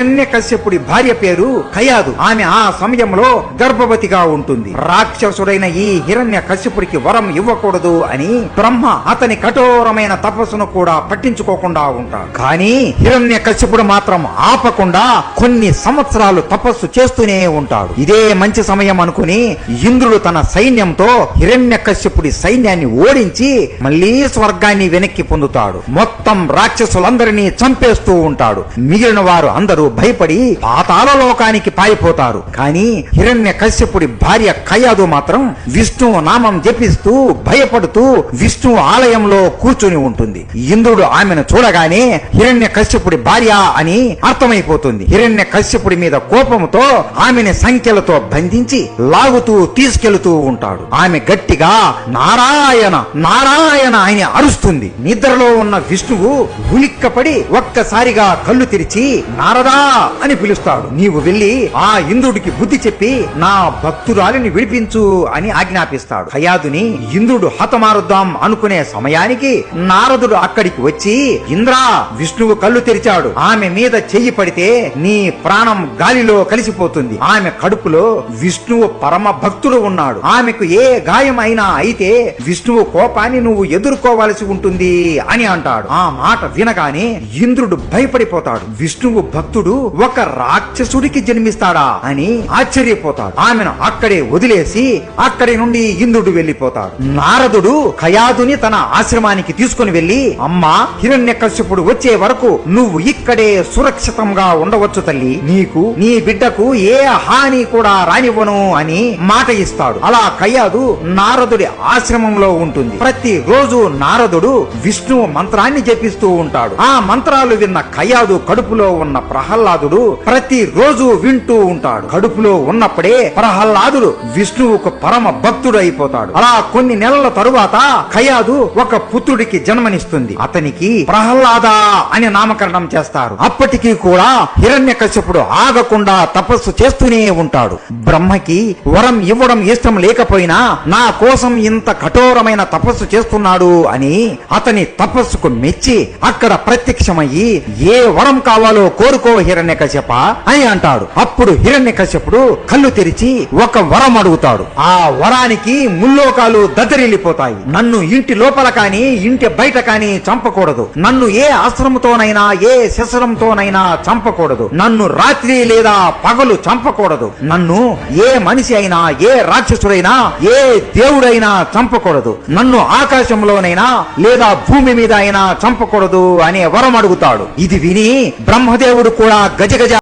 హిరణ్యకశ్యపుడి భార్య పేరు కయాదు. ఆమె ఆ సమయంలో గర్భవతిగా ఉంటుంది. రాక్షసుడైన ఈ హిరణ్యకశ్యపుడికి వరం ఇవ్వకూడదు అని బ్రహ్మ అతని కఠోరమైన తపస్సును కూడా పట్టించుకోకుండా ఉంటాడు. కానీ హిరణ్యకశ్యపుడు మాత్రం ఆపకుండా కొన్ని సంవత్సరాలు తపస్సు చేస్తూనే ఉంటాడు. ఇదే మంచి సమయం అనుకుని ఇంద్రుడు తన సైన్యంతో హిరణ్యకశ్యపుడి సైన్యాన్ని ఓడించి మళ్లీ స్వర్గాన్ని వెనక్కి పొందుతాడు. మొత్తం రాక్షసులందరినీ చంపేస్తూ ఉంటాడు. మిగిలిన వారు అందరూ భయపడి పాతాళ లోకానికి పారిపోతారు. కానీ హిరణ్యకశ్యపుడి భార్య కయాదు మాత్రం విష్ణువు నామం జపిస్తూ భయపడుతూ విష్ణువు ఆలయంలో కూర్చుని ఉంటుంది. ఇంద్రుడు ఆమెను చూడగానే హిరణ్యకశ్యపుడి భార్య అని అర్థమైపోతుంది. హిరణ్యకశ్యపుడి మీద కోపంతో ఆమెని సంఖ్యలతో బంధించి లాగుతూ తీసుకెళ్తూ ఉంటాడు. ఆమె గట్టిగా నారాయణ నారాయణ అని అరుస్తుంది. నిద్రలో ఉన్న విష్ణువు ఉలిక్కపడి ఒక్కసారిగా కళ్ళు తెరిచి నారదా అని పిలుస్తాడు. నీవు వెళ్లి ఆ ఇంద్రుడికి బుద్ధి చెప్పి నా భక్తురాలిని విడిపించు అని ఆజ్ఞాపిస్తాడు. కయాదుని ఇంద్రుడు హతమారుద్దాం అనుకునే సమయానికి నారదుడు అక్కడికి వచ్చి, ఇంద్రా, విష్ణువు కళ్ళు తెరిచాడు. ఆమె మీద చెయ్యి పడితే నీ ప్రాణం గాలిలో కలిసిపోతుంది. ఆమె కడుపులో విష్ణువు పరమ భక్తుడు ఉన్నాడు. ఆమెకు ఏ గాయం అయినా అయితే విష్ణువు కోపాన్ని నువ్వు ఎదుర్కోవలసి ఉంటుంది అని అంటాడు. ఆ మాట వినగానే ఇంద్రుడు భయపడిపోతాడు. విష్ణువు భక్తుడు ఒక రాక్షసుడికి జన్మిస్తాడా అని ఆశ్చర్యపోతాడు. ఆమెను అక్కడే వదిలేసి అక్కడి నుండి ఇంద్రుడు వెళ్లిపోతాడు. నారదుడు కయాదుని తన ఆశ్రమానికి తీసుకుని వెళ్లి, అమ్మా, హిరణ్యకశ్యపుడు వచ్చే వరకు నువ్వు ఇక్కడే సురక్షితంగా ఉండవచ్చు తల్లి. నీకు నీ బిడ్డకు ఏ హాని కూడా రానివ్వను అని మాట ఇస్తాడు. అలా కయాదు నారదుడి ఆశ్రమంలో ఉంటుంది. ప్రతి రోజు నారదుడు విష్ణువు మంత్రాన్ని జపిస్తూ ఉంటాడు. ఆ మంత్రాలు విన్న కయాదు కడుపులో ఉన్న ప్రహ్లాదుడు ప్రతి రోజు వింటూ ఉంటాడు. కడుపులో ఉన్నప్పుడే ప్రహ్లాదుడు విష్ణువుకు పరమ భక్తుడు అయిపోతాడు. అలా కొన్ని నెలల తరువాత కయాదు ఒక పుత్రుడికి జన్మనిస్తుంది. అతనికి ప్రహ్లాద అని నామకరణం చేస్తారు. అప్పటికీ కూడా హిరణ్యకశ్యపుడు ఆగకుండా తపస్సు చేస్తూనే ఉంటాడు. బ్రహ్మకి వరం ఇవ్వడం ఇష్టం లేకపోయినా నా కోసం ఇంత కఠోరమైన తపస్సు చేస్తున్నాడు అని అతని తపస్సుకు మెచ్చి అక్కడ ప్రత్యక్షమయ్యి ఏ వరం కావాలో కోరుకో హిరణ్యకశ్యప అని అంటాడు. అప్పుడు హిరణ్యకశ్యపుడు కళ్ళు తెరిచి ఒక వరం అడుగుతాడు. ఆ వరానికి ముల్లోకాలు దద్దరిల్లిపోతాయి. నన్ను ఇంటి లోపల కాని ఇంటి బయట కాని చంపకూడదు. నన్ను ఏ అస్త్రంతోనైనా ఏ శస్త్రంతోనైనా చంపకూడదు. నన్ను రాత్రి లేదా పగలు చంపకూడదు. నన్ను ఏ మనిషి అయినా ఏ రాక్షసుడైనా ఏ దేవుడైనా చంపకూడదు. నన్ను ఆకాశంలోనైనా లేదా భూమి మీద అయినా చంపకూడదు అనే వరం అడుగుతాడు. ఇది విని బ్రహ్మదేవుడు కూడా గజగజ